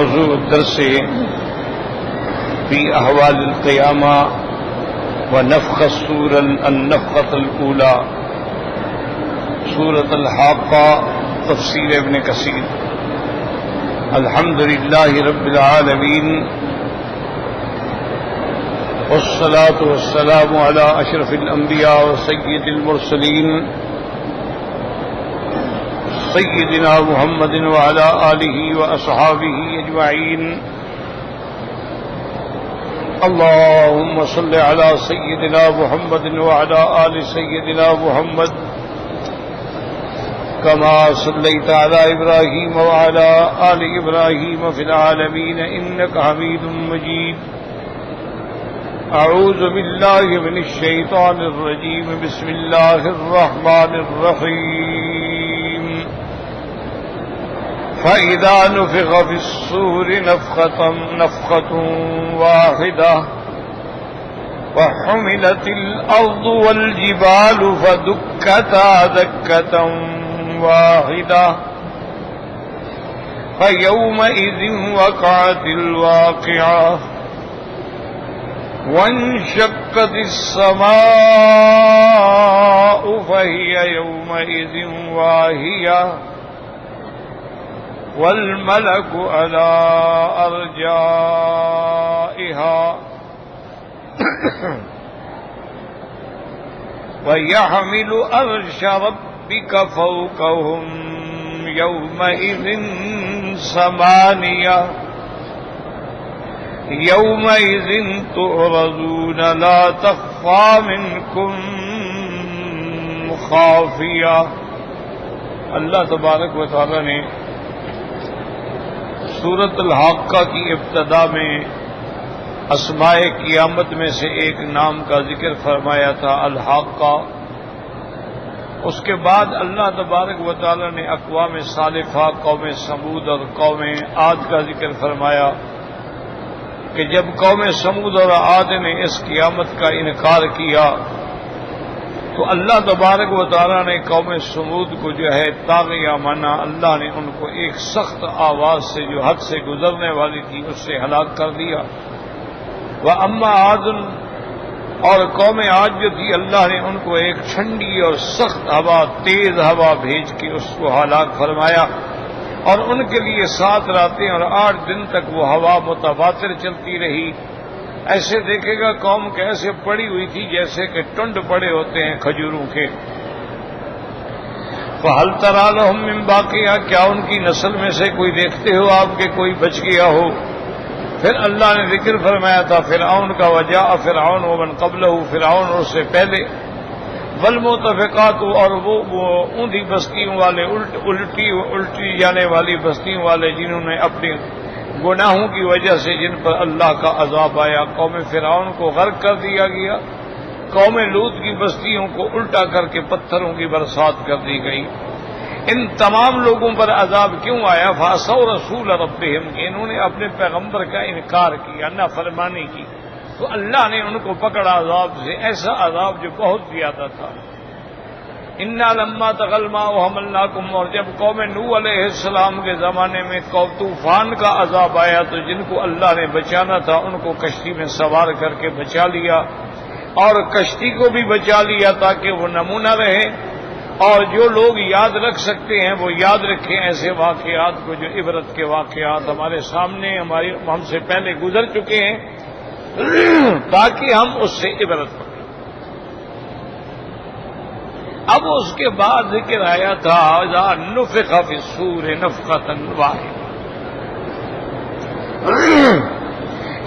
موضوع الدرس في أحوال القيامة ونفخ الصور النفخة الأولى سورة الحاقة تفسير ابن كثير. الحمد لله رب العالمين والصلاة والسلام على أشرف الأنبياء وسيد المرسلين سيدنا محمد وعلى آله وأصحابه أجمعين. اللهم صل على سيدنا محمد وعلى آل سيدنا محمد كما صليت على إبراهيم وعلى آل إبراهيم في العالمين إنك حميد مجيد. أعوذ بالله من الشيطان الرجيم. بسم الله الرحمن الرحيم. فإذا نفخ في الصور نفخة واحدة وحملت الأرض والجبال فدكتا دكة واحدة فيومئذ وقعت الواقعة وانشقت السماء فهي يومئذ واهية والملك على أرجائها ويحمل عرش ربك فوقهم يومئذ ثمانية يومئذ تعرضون لا تخفى منكم خافية. اللہ تبارک و تعالی نے سورۃ الحاقہ کی ابتدا میں اسماء قیامت میں سے ایک نام کا ذکر فرمایا تھا، الحاقہ. اس کے بعد اللہ تبارک و تعالی نے اقوام صالحہ، قوم سمود اور قوم عاد کا ذکر فرمایا کہ جب قوم سمود اور عاد نے اس قیامت کا انکار کیا تو اللہ تبارک و تعالیٰ نے قوم سمود کو جو ہے طاغیہ مانا. اللہ نے ان کو ایک سخت آواز سے جو حد سے گزرنے والی تھی اس سے ہلاک کر دیا. وَأَمَّا عَادٌ، اور قوم عاد جو تھی اللہ نے ان کو ایک ٹھنڈی اور سخت ہوا، تیز ہوا بھیج کے اس کو ہلاک فرمایا، اور ان کے لیے 7 راتیں اور 8 دن تک وہ ہوا متواتر چلتی رہی. ایسے دیکھے گا قوم کیسے پڑی ہوئی تھی جیسے کہ ٹنڈ پڑے ہوتے ہیں کھجوروں کے. فَهَلْ تَرَىٰ لَهُم مِّن بَاقِيَةٍ، کیا ان کی نسل میں سے کوئی دیکھتے ہو آپ کے کوئی بچ گیا ہو؟ پھر اللہ نے ذکر فرمایا تھا فرعون کا، وجاء فرعون ومن قبلہ، فرعون اور اس سے پہلے، والمؤتفقات، اور وہ اوندھی بستیوں والے، الٹی جانے والی بستیوں والے جنہوں نے اپنے گناہوں کی وجہ سے جن پر اللہ کا عذاب آیا. قوم فرعون کو غرق کر دیا گیا، قوم لوط کی بستیوں کو الٹا کر کے پتھروں کی برسات کر دی گئی. ان تمام لوگوں پر عذاب کیوں آیا؟ فَعَصَوْا رَسُولَ رَبِّهِمْ، کہ انہوں نے اپنے پیغمبر کا انکار کیا، نافرمانی کی، تو اللہ نے ان کو پکڑا عذاب سے، ایسا عذاب جو بہت زیادہ تھا. اِنَّا لَمَّا طَغَى الْمَاءُ حَمَلْنَاكُمْ، اور جب قوم نوح علیہ السلام کے زمانے میں طوفان کا عذاب آیا تو جن کو اللہ نے بچانا تھا ان کو کشتی میں سوار کر کے بچا لیا، اور کشتی کو بھی بچا لیا تاکہ وہ نمونہ رہے، اور جو لوگ یاد رکھ سکتے ہیں وہ یاد رکھیں ایسے واقعات کو جو عبرت کے واقعات ہمارے سامنے ہم سے پہلے گزر چکے ہیں، تاکہ ہم اس سے عبرت پکڑیں. اب اس کے بعد ذکر آیا تھا اذا نفخ فی الصور نفخۃ واحدۃ.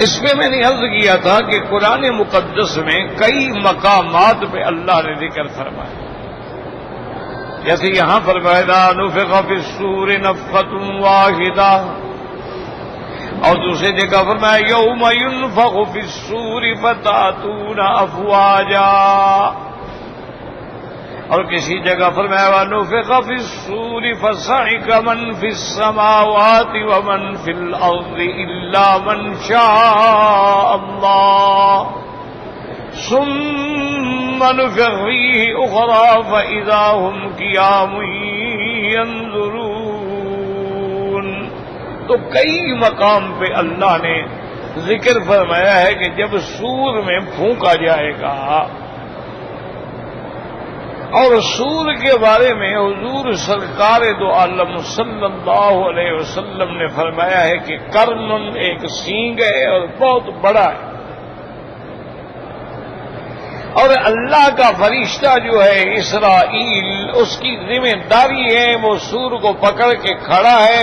اس میں نے عرض کیا تھا کہ قرآن مقدس میں کئی مقامات پہ اللہ نے ذکر فرمایا، جیسے یہاں فرمایا اذا نفخ فی الصور نفخۃ واحدۃ، اور دوسری جگہ فرمایا یوم ینفخ فی الصور فتأتون افواجا، اور کسی جگہ فرمایا وَنُفِخَ فِي الصُّورِ فَصَعِقَ مَن فِي السَّمَاوَاتِ وَمَن فِي الْأَرْضِ إِلَّا مَن شَاءَ اللَّهُ ثُمَّ نُفِخَ فِيهِ أُخْرَىٰ فَإِذَا هُمْ قِيَامٌ يَنظُرُونَ. تو کئی مقام پہ اللہ نے ذکر فرمایا ہے کہ جب سور میں پھونکا جائے گا، اور سور کے بارے میں حضور سرکار دو عالم صلی اللہ علیہ وسلم نے فرمایا ہے کہ کرنن ایک سینگ ہے اور بہت بڑا ہے، اور اللہ کا فرشتہ جو ہے اسرائیل، اس کی ذمہ داری ہے وہ سور کو پکڑ کے کھڑا ہے،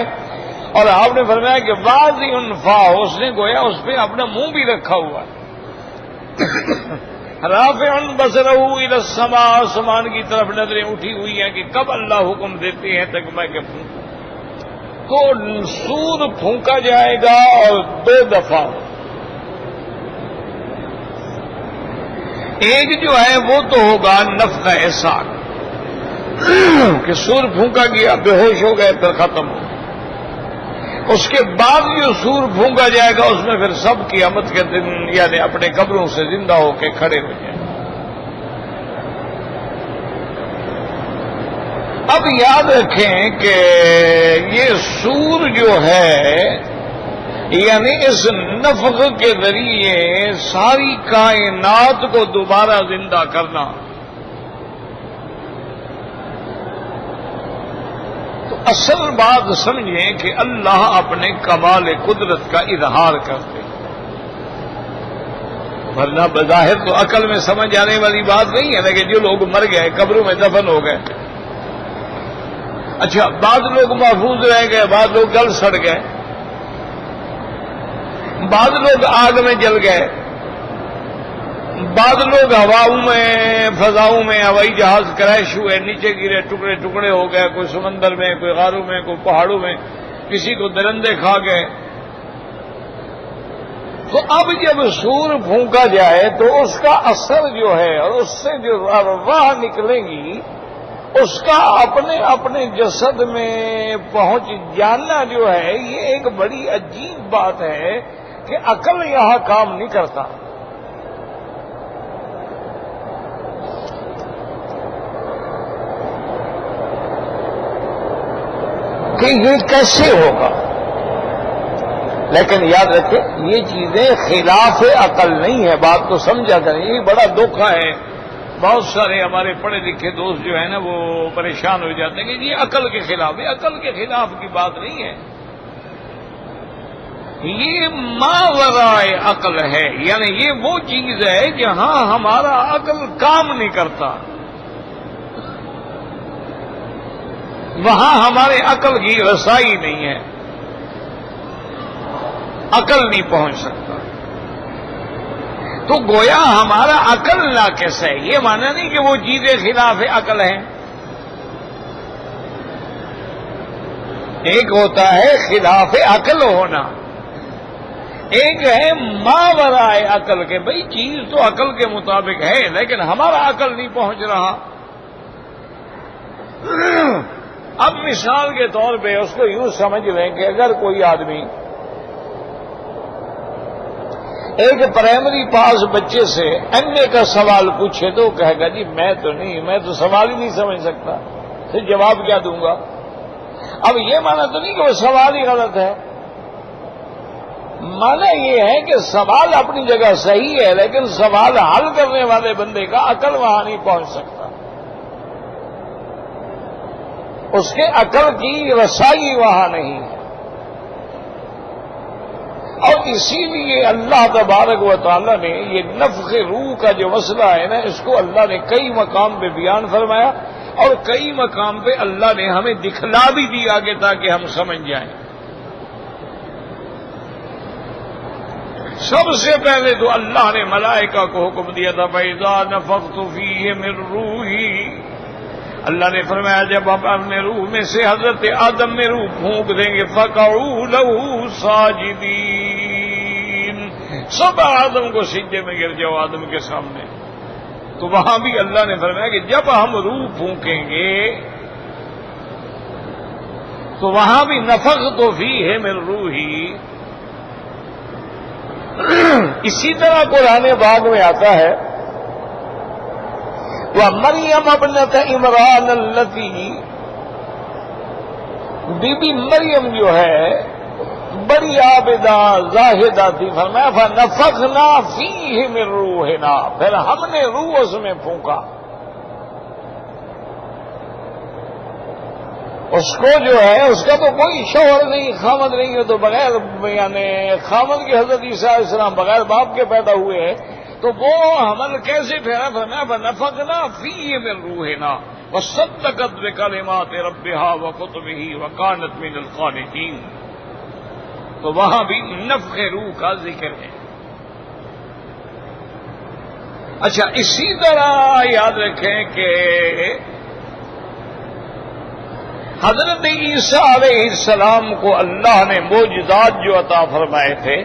اور آپ نے فرمایا کہ واضح انفا، اس نے گویا اس پہ اپنا منہ بھی رکھا ہوا ہے، رافع بصرہ الی السماء، آسمان کی طرف نظریں اٹھی ہوئی ہیں کہ کب اللہ حکم دیتے ہیں تک میں کہ پھونکوں۔ تو سور پھونکا جائے گا اور 2 دفعہ، ایک جو ہے وہ تو ہوگا نفخہ صاعق کہ سور پھونکا گیا، بے ہوش ہو گئے، پھر ختم ہو۔ اس کے بعد جو سور پھونکا جائے گا اس میں پھر سب قیامت کے دن یعنی اپنے قبروں سے زندہ ہو کے کھڑے ہو جائیں۔ اب یاد رکھیں کہ یہ سور جو ہے یعنی اس نفخ کے ذریعے ساری کائنات کو دوبارہ زندہ کرنا، تو اصل بات سمجھیں کہ اللہ اپنے کمال قدرت کا اظہار کرتے، ورنہ بظاہر تو عقل میں سمجھ آنے والی بات نہیں ہے، لیکن جو لوگ مر گئے قبروں میں دفن ہو گئے، اچھا بعض لوگ محفوظ رہ گئے، بعض لوگ گل سڑ گئے، بعض لوگ آگ میں جل گئے، بعض لوگ ہواؤں میں فضاؤں میں ہوائی جہاز کریش ہوئے، نیچے گرے، ٹکڑے ٹکڑے ہو گئے، کوئی سمندر میں، کوئی غاروں میں، کوئی پہاڑوں میں، کسی کو درندے کھا گئے۔ تو اب جب سور پھونکا جائے تو اس کا اثر جو ہے اور اس سے جو ارواح نکلے گی اس کا اپنے اپنے جسد میں پہنچ جانا جو ہے یہ ایک بڑی عجیب بات ہے کہ عقل یہاں کام نہیں کرتا کہ یہ کیسے ہوگا۔ لیکن یاد رکھیں یہ چیزیں خلاف عقل نہیں ہے، بات کو سمجھا کریں، یہ بڑا دکھ ہے۔ بہت سارے ہمارے پڑھے لکھے دوست جو ہیں نا وہ پریشان ہو جاتے ہیں کہ یہ عقل کے خلاف ہے۔ عقل کے خلاف کی بات نہیں ہے، یہ ماورائے عقل ہے، یعنی یہ وہ چیز ہے جہاں ہمارا عقل کام نہیں کرتا، وہاں ہمارے عقل کی رسائی نہیں ہے، عقل نہیں پہنچ سکتا۔ تو گویا ہمارا عقل ناقص ہے، یہ مانا نہیں کہ وہ چیزیں خلاف عقل ہیں۔ ایک ہوتا ہے خلاف عقل ہونا، ایک ہے ماورائے عقل کے بھئی چیز تو عقل کے مطابق ہے لیکن ہمارا عقل نہیں پہنچ رہا۔ اب مثال کے طور پہ اس کو یوں سمجھ لیں کہ اگر کوئی آدمی ایک پرائمری پاس بچے سے ایم اے کا سوال پوچھے تو کہے گا جی میں تو سوال ہی نہیں سمجھ سکتا، پھر جواب کیا دوں گا؟ اب یہ مانا تو نہیں کہ وہ سوال ہی غلط ہے، مانا یہ ہے کہ سوال اپنی جگہ صحیح ہے لیکن سوال حل کرنے والے بندے کا عقل وہاں نہیں پہنچ سکتا، اس کے عقل کی رسائی وہاں نہیں ہے۔ اور اسی لیے اللہ تبارک و تعالیٰ نے یہ نفخ روح کا جو مسئلہ ہے نا اس کو اللہ نے کئی مقام پہ بیان فرمایا اور کئی مقام پہ اللہ نے ہمیں دکھلا بھی دیا آگے تاکہ ہم سمجھ جائیں۔ سب سے پہلے تو اللہ نے ملائکہ کو حکم دیا تھا فَإِذَا نَفَخْتُ فِيهِ مِن رُّوحِي، اللہ نے فرمایا جب ہم اپنے روح میں سے حضرت آدم میں روح پھونک دیں گے فَقَعُوا لَهُ سَاجِدِينَ، سب آدم کو سجدے میں گر جاؤ آدم کے سامنے۔ تو وہاں بھی اللہ نے فرمایا کہ جب ہم روح پھونکیں گے تو وہاں بھی نفخت فیہ من روحی۔ اسی طرح قرآن پاک میں آتا ہے وَمَرْيَمَ ابْنَتَ عِمْرَانَ الَّتِي، بی بی مریم جو ہے بڑی عابدہ زاہدہ تھی، فرمایا فنفخنا فیہ من روحنا، پھر ہم نے روح اس میں پھونکا. اس کو جو ہے اس کا تو کوئی شوہر نہیں، خامد نہیں ہے، تو بغیر یعنی خامد کے حضرت عیسیٰ علیہ السلام بغیر باپ کے پیدا ہوئے ہیں، تو وہ حمل کیسے ٹھہرا؟ فرمایا فنفخنا فیہ من روحنا وصدقت بکلمات ربها وکتبہ وکانت من القانتین. تو وہاں بھی نفخ روح کا ذکر ہے. اچھا، اسی طرح یاد رکھیں کہ حضرت عیسیٰ علیہ السلام کو اللہ نے معجزات جو عطا فرمائے تھے،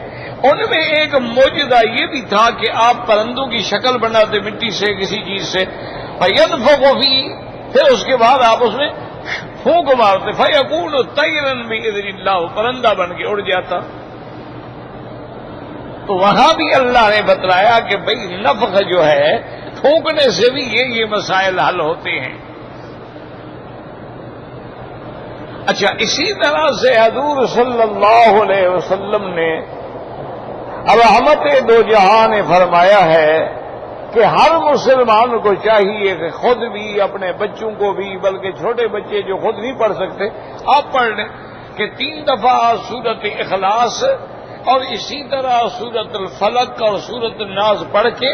ان میں ایک معجزہ یہ بھی تھا کہ آپ پرندوں کی شکل بناتے مٹی سے کسی چیز سے، فینفخ فیہ، پھر اس کے بعد آپ اس میں پھونک مارتے، فیکون طیرا باذن اللہ، پرندہ بن کے اڑ جاتا. تو وہاں بھی اللہ نے بتلایا کہ بھئی نفخ جو ہے پھونکنے سے بھی یہ مسائل حل ہوتے ہیں. اچھا، اسی طرح سے حضور صلی اللہ علیہ وسلم نے رحمت دو جہاں نے فرمایا ہے کہ ہر مسلمان کو چاہیے کہ خود بھی اپنے بچوں کو بھی، بلکہ چھوٹے بچے جو خود نہیں پڑھ سکتے آپ پڑھ لیں، کہ 3 دفعہ سورت اخلاص اور اسی طرح سورت الفلق اور سورت الناس پڑھ کے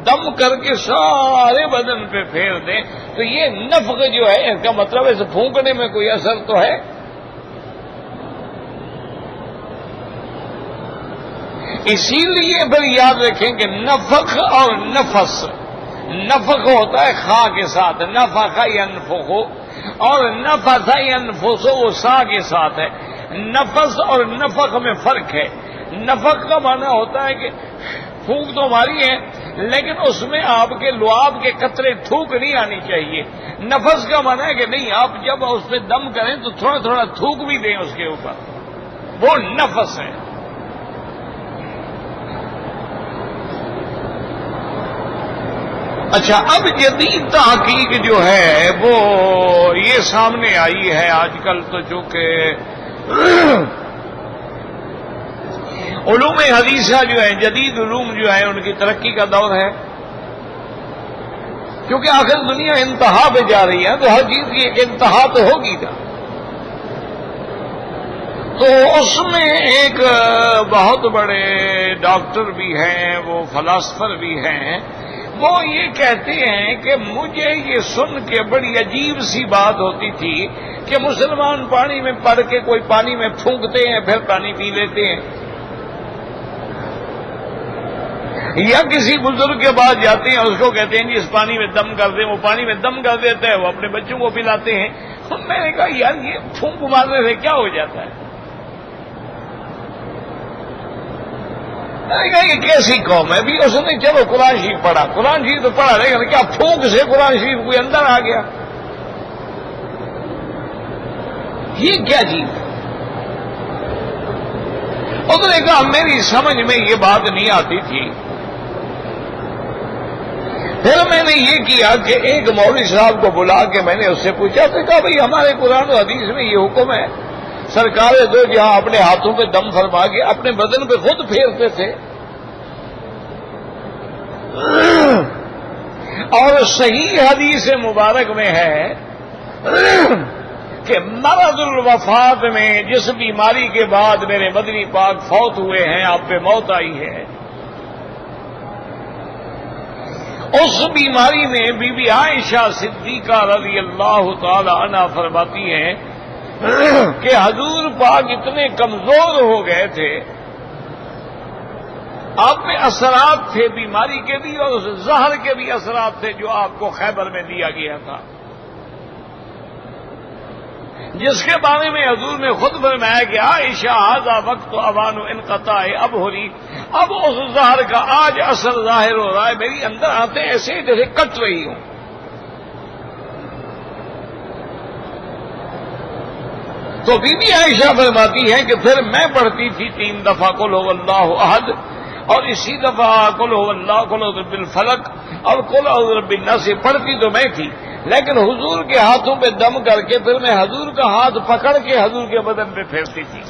دم کر کے سارے بدن پہ پھیر دیں. تو یہ نفخ جو ہے اس کا مطلب ہے پھونکنے میں کوئی اثر تو ہے. اسی لیے پھر یاد رکھیں کہ نفخ اور نفس، نفخ ہوتا ہے خا کے ساتھ، نفخ ینفخ، اور نفث ینفث وہ سا کے ساتھ ہے. نفس اور نفخ میں فرق ہے. نفخ کا معنی ہوتا ہے کہ پھونک تو ماری ہے لیکن اس میں آپ کے لعاب کے قطرے تھوک نہیں آنی چاہیے. نفس کا معنی ہے کہ نہیں، آپ جب اس پہ دم کریں تو تھوڑا تھوڑا تھوک بھی دیں اس کے اوپر، وہ نفس ہے. اچھا، اب جدید تحقیق جو ہے وہ یہ سامنے آئی ہے آج کل، تو جو کہ علوم حدیثہ جو ہیں، جدید علوم جو ہیں، ان کی ترقی کا دور ہے، کیونکہ آخر دنیا انتہا پہ جا رہی ہے، تو ہر چیز کی ایک انتہا تو ہوگی نا. تو اس میں ایک بہت بڑے ڈاکٹر بھی ہیں، وہ فلاسفر بھی ہیں، وہ یہ کہتے ہیں کہ مجھے یہ سن کے بڑی عجیب سی بات ہوتی تھی کہ مسلمان پانی میں پڑ کے کوئی پانی میں پھونکتے ہیں پھر پانی پی لیتے ہیں، یا کسی بزرگ کے پاس جاتے ہیں اس کو کہتے ہیں جی اس پانی میں دم کر دیں، وہ پانی میں دم کر دیتا ہے، وہ اپنے بچوں کو پلاتے ہیں. میں نے کہا یار یہ پھونک مارنے سے کیا ہو جاتا ہے؟ میں نے کہا یہ کیسی قوم ہے؟ بھی اس نے چلو قرآن شریف پڑھا، قرآن شریف تو پڑھا لیکن کیا پھونک سے قرآن شریف کوئی اندر آ گیا؟ یہ کیا چیز ہے؟ اس نے کہا میری سمجھ میں یہ بات نہیں آتی تھی. پھر میں نے یہ کیا کہ ایک مولوی صاحب کو بلا کے میں نے اس سے پوچھا، تو کہا بھئی ہمارے قرآن و حدیث میں یہ حکم ہے، سرکار دو جہاں اپنے ہاتھوں پہ دم فرما کے اپنے بدن پہ خود پھیرتے تھے، اور صحیح حدیث مبارک میں ہے کہ مرض الوفات میں جس بیماری کے بعد میرے مدنی پاک فوت ہوئے ہیں، آپ پہ موت آئی ہے، اس بیماری میں بی بی عائشہ صدیقہ رضی اللہ تعالی عنہا فرماتی ہیں کہ حضور پاک اتنے کمزور ہو گئے تھے، آپ میں اثرات تھے بیماری کے بھی اور اس زہر کے بھی اثرات تھے جو آپ کو خیبر میں دیا گیا تھا، جس کے بارے میں حضور نے خود فرمایا کہ عائشہ ھذا وقت اوان انقطاع ابہری، اب اس زہر کا آج اثر ظاہر ہو رہا ہے، میری اندر آتے ایسے جیسے کٹ رہی ہوں. تو بی بی عائشہ فرماتی ہے کہ پھر میں پڑھتی تھی 3 دفعہ قل هو اللہ احد، اور اسی دفعہ قل هو اللہ، قل اعوذ بالفلق اور قل اعوذ برب الناس پڑھتی تو میں تھی، لیکن حضور کے ہاتھوں پہ دم کر کے پھر میں حضور کا ہاتھ پکڑ کے حضور کے بدن پہ پھیرتی تھی.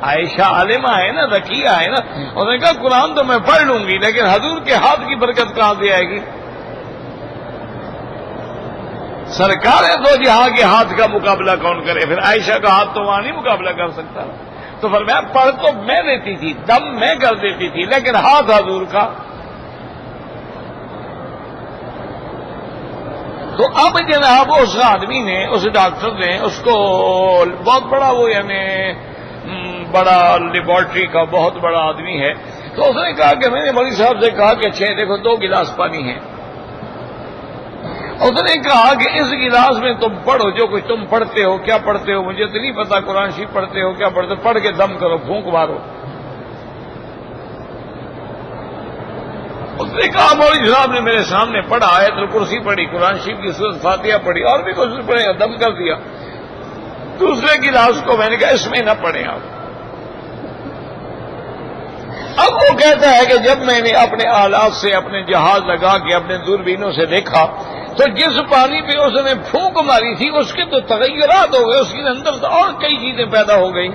عائشہ عالمہ ہے نا، ذکیہ ہے نا، انہوں نے کہا قرآن تو میں پڑھ لوں گی لیکن حضور کے ہاتھ کی برکت کہاں سے آئے گی؟ سرکار دو جہاں کے ہاتھ کا مقابلہ کون کرے؟ پھر عائشہ کا ہاتھ تو وہاں نہیں مقابلہ کر سکتا. تو فرمایا پڑھ تو میں دیتی تھی، دم میں کر دیتی تھی، لیکن ہاتھ حضور کا. تو اب جناب اس آدمی نے، اس ڈاکٹر نے اس کو بہت بڑا وہ یعنی بڑا لیبارٹری کا بہت بڑا آدمی ہے، تو اس نے کہا کہ میں نے مولوی صاحب سے کہا کہ اچھا دیکھو 2 گلاس پانی ہے. اس نے کہا کہ اس گلاس میں تم پڑھو جو کچھ تم پڑھتے ہو. کیا پڑھتے ہو مجھے تو نہیں پتا، قرآن شریف پڑھتے ہو کیا پڑھتے ہو؟ پڑھ کے دم کرو، پھونک مارو. اس نے کہا مولوی صاحب نے میرے سامنے پڑھا، آیت الکرسی پڑھی، قرآن شریف کی سورۃ فاتحہ پڑھی اور بھی کچھ پڑھے، دم کر دیا. دوسرے گلاس کو میں نے کہا اس میں نہ پڑھیں آپ. اب وہ کہتا ہے کہ جب میں نے اپنے آلات سے اپنے جہاز لگا کے اپنے دوربینوں سے دیکھا تو جس پانی پہ اس نے پھونک ماری تھی اس کے تو تغیرات ہو گئے، اس کے اندر اور کئی چیزیں پیدا ہو گئی،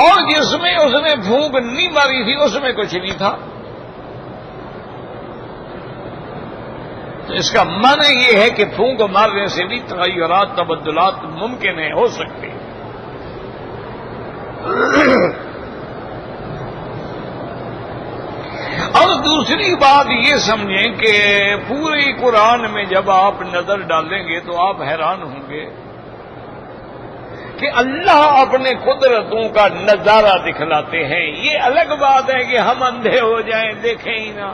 اور جس میں اس نے پھونک نہیں ماری تھی اس میں کچھ نہیں تھا. تو اس کا معنی یہ ہے کہ پھونک مارنے سے بھی تغیرات، تبدلات ممکن ہے، ہو سکتے ہیں. اور دوسری بات یہ سمجھیں کہ پورے قرآن میں جب آپ نظر ڈالیں گے تو آپ حیران ہوں گے کہ اللہ اپنے قدرتوں کا نظارہ دکھلاتے ہیں. یہ الگ بات ہے کہ ہم اندھے ہو جائیں دیکھیں ہی نہ،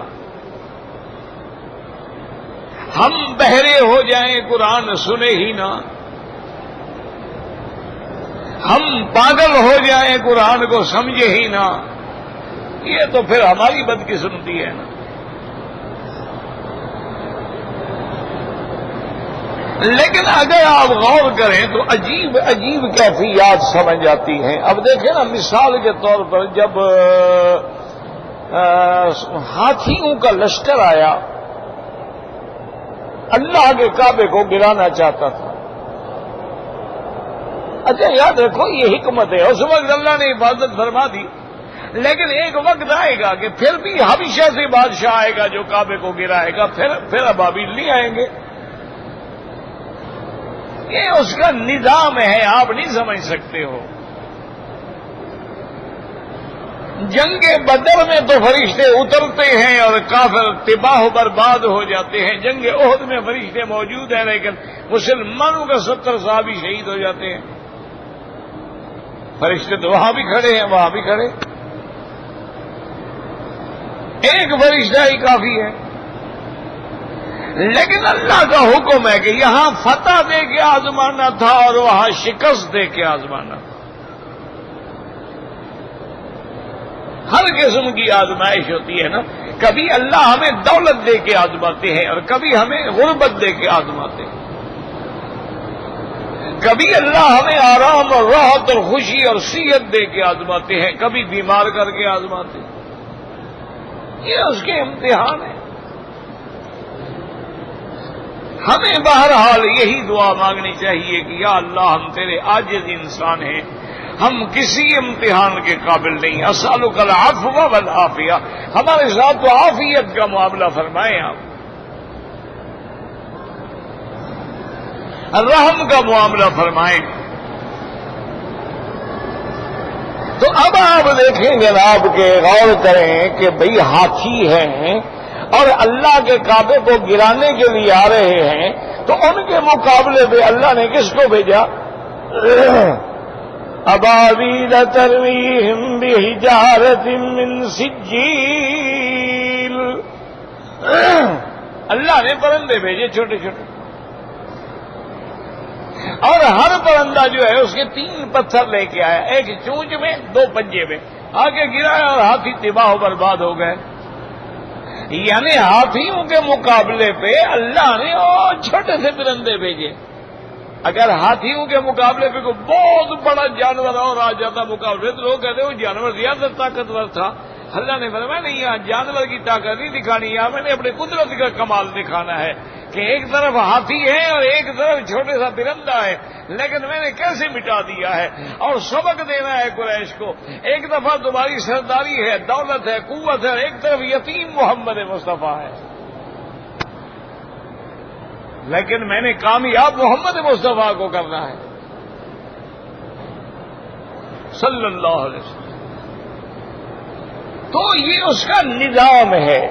ہم بہرے ہو جائیں قرآن سنے ہی نہ، ہم پاگل ہو جائیں قرآن کو سمجھے ہی نہ. یہ تو پھر ہماری بدقسمتی ہے نا. لیکن اگر آپ غور کریں تو عجیب عجیب کیفیات سمجھ آتی ہیں. اب دیکھیں نا، مثال کے طور پر جب ہاتھیوں کا لشکر آیا، اللہ کے کعبے کو گرانا چاہتا تھا. اچھا یاد رکھو یہ حکمت ہے، اس وقت اللہ نے حفاظت فرما دی، لیکن ایک وقت آئے گا کہ پھر بھی ہمیشہ سے بادشاہ آئے گا جو کعبے کو گرائے گا، پھر ابابیل نہیں آئیں گے. یہ اس کا نظام ہے، آپ نہیں سمجھ سکتے ہو. جنگ بدر میں تو فرشتے اترتے ہیں اور کافر تباہ و برباد ہو جاتے ہیں. جنگ احد میں فرشتے موجود ہیں لیکن مسلمانوں کا 70 صحابی شہید ہو جاتے ہیں. فرشتے تو وہاں بھی کھڑے ہیں، وہاں بھی کھڑے. ایک فرشتہ ہی کافی ہے. لیکن اللہ کا حکم ہے کہ یہاں فتح دے کے آزمانا تھا اور وہاں شکست دے کے آزمانا تھا. ہر قسم کی آزمائش ہوتی ہے نا. کبھی اللہ ہمیں دولت دے کے آزماتے ہیں اور کبھی ہمیں غربت دے کے آزماتے ہیں. کبھی اللہ ہمیں آرام اور راحت اور خوشی اور صحت دے کے آزماتے ہیں، کبھی بیمار کر کے آزماتے ہیں. یہ اس کے امتحان ہیں. ہمیں بہرحال یہی دعا مانگنی چاہیے کہ یا اللہ ہم تیرے عاجز انسان ہیں، ہم کسی امتحان کے قابل نہیں. اسألک العفو والعافیہ، ہمارے ساتھ تو عافیت کا معاملہ فرمائیں، آپ رحم کا معاملہ فرمائیں. تو اب آپ دیکھیں جناب کہ غور کریں کہ بھئی ہاتھی ہیں اور اللہ کے کعبے کو گرانے کے لیے آ رہے ہیں، تو ان کے مقابلے پہ اللہ نے کس کو بھیجا؟ ابابیل ترمیہم بحجارۃ من سجیل. اللہ نے پرندے بھیجے چھوٹے چھوٹے، اور ہر پرندہ جو ہے اس کے 3 پتھر لے کے آیا، ایک چونچ میں 2 پنجے میں، آگے گرایا اور ہاتھی تباہ و برباد ہو گئے. یعنی ہاتھیوں کے مقابلے پہ اللہ نے اور چھوٹے سے پرندے بھیجے. اگر ہاتھیوں کے مقابلے پہ کوئی بہت بڑا جانور اور آ جاتا مقابلے تو لوگ کہتے ہیں وہ جانور زیادہ طاقتور تھا. اللہ نے فرمایا نہیں، یہاں جانور کی طاقت نہیں دکھانی، یہاں میں نے اپنے قدرت کا کمال دکھانا ہے کہ ایک طرف ہاتھی ہے اور ایک طرف چھوٹے سا پرندہ ہے، لیکن میں نے کیسے مٹا دیا ہے، اور سبق دینا ہے قریش کو۔ ایک دفعہ تمہاری سرداری ہے، دولت ہے، قوت ہے، اور ایک طرف یتیم محمد مصطفیٰ ہے، لیکن میں نے کامیاب محمد مصطفیٰ کو کرنا ہے صلی اللہ علیہ وسلم۔ تو یہ اس کا نظام ہے۔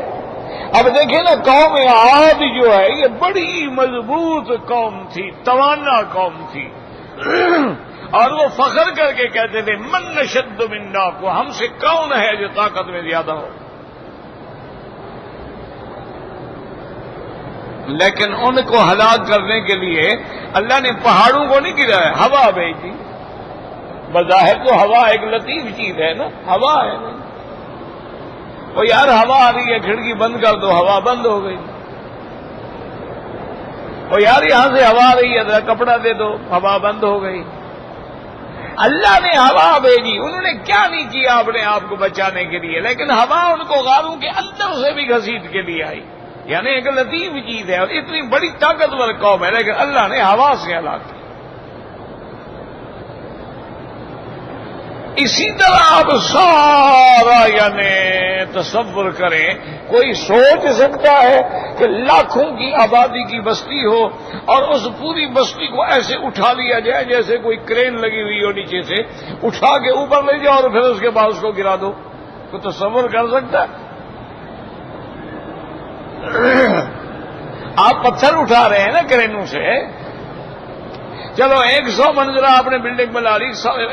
اب دیکھیں نا، قوم عاد جو ہے یہ بڑی مضبوط قوم تھی، توانا قوم تھی، اور وہ فخر کر کے کہتے تھے من نشد منا، کو ہم سے کون ہے جو طاقت میں زیادہ ہو۔ لیکن ان کو ہلاک کرنے کے لیے اللہ نے پہاڑوں کو نہیں گرایا، ہوا بھیجی۔ بظاہر تو ہوا ایک لطیف چیز ہے نا، ہوا ہے نا، وہ یار ہوا آ رہی ہے، کھڑکی بند کر دو، ہوا بند ہو گئی۔ وہ یار یہاں سے ہوا آ رہی ہے، ذرا کپڑا دے دو، ہوا بند ہو گئی۔ اللہ نے ہوا بھیجی، انہوں نے کیا نہیں کیا اپنے آپ کو بچانے کے لیے، لیکن ہوا ان کو غاروں کے اندر سے بھی گھسیٹ کے لیے آئی۔ یعنی ایک لطیف چیز ہے، اور اتنی بڑی طاقتور قوم ہے، لیکن اللہ نے ہوا سے ہلاک کیا۔ اسی طرح آپ سارا یعنی تصور کریں، کوئی سوچ سکتا ہے کہ لاکھوں کی آبادی کی بستی ہو اور اس پوری بستی کو ایسے اٹھا لیا جائے جیسے کوئی کرین لگی ہوئی ہو، نیچے سے اٹھا کے اوپر لے جاؤ اور پھر اس کے بعد اس کو گرا دو؟ کوئی تصور کر سکتا ہے؟ آپ پتھر اٹھا رہے ہیں نا کرینوں سے، چلو 100 منزلہ آپ نے بلڈنگ بنا لی،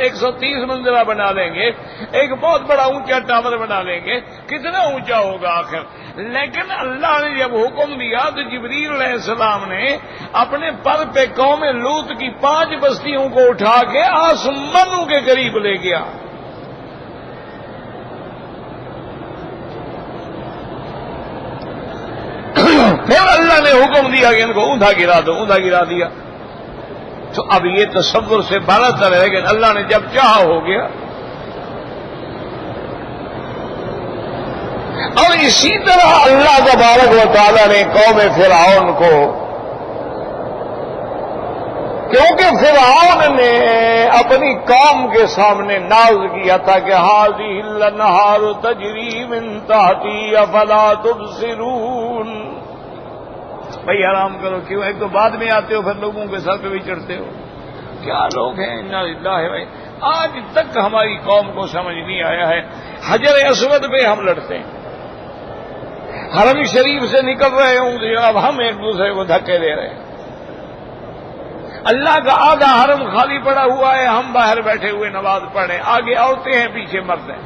130 منزلہ بنا لیں گے، ایک بہت بڑا اونچا ٹاور بنا لیں گے، کتنا اونچا ہوگا آخر؟ لیکن اللہ نے جب حکم دیا تو جبریل علیہ السلام نے اپنے پر پہ قوم لوط کی 5 بستیوں کو اٹھا کے آسمانوں کے قریب لے گیا۔ پھر اللہ نے حکم دیا کہ ان کو اوندا گرا دو، اوندا گرا دیا۔ تو اب یہ تصور سے بالاتر ہے، لیکن اللہ نے جب چاہا ہو گیا۔ اور اسی طرح اللہ تبارک و تعالیٰ نے قوم فرعون کو، کیونکہ فرعون نے اپنی قوم کے سامنے ناز کیا تھا کہ ہذہ الانہار تجری من تحتی افلا تبصرون، بھائی آرام کرو، کیوں ایک تو بعد میں آتے ہو، پھر لوگوں کے سر پہ بھی چڑھتے ہو؟ کیا لوگ ہیں، انا للہ بھائی۔ آج تک ہماری قوم کو سمجھ نہیں آیا ہے، حجر اسود پہ ہم لڑتے ہیں، حرم شریف سے نکل رہے ہوں تو جناب ہم ایک دوسرے کو دھکے دے رہے ہیں، اللہ کا آدھا حرم خالی پڑا ہوا ہے، ہم باہر بیٹھے ہوئے نماز پڑھیں، آگے عورتیں ہیں، پیچھے مرد ہیں،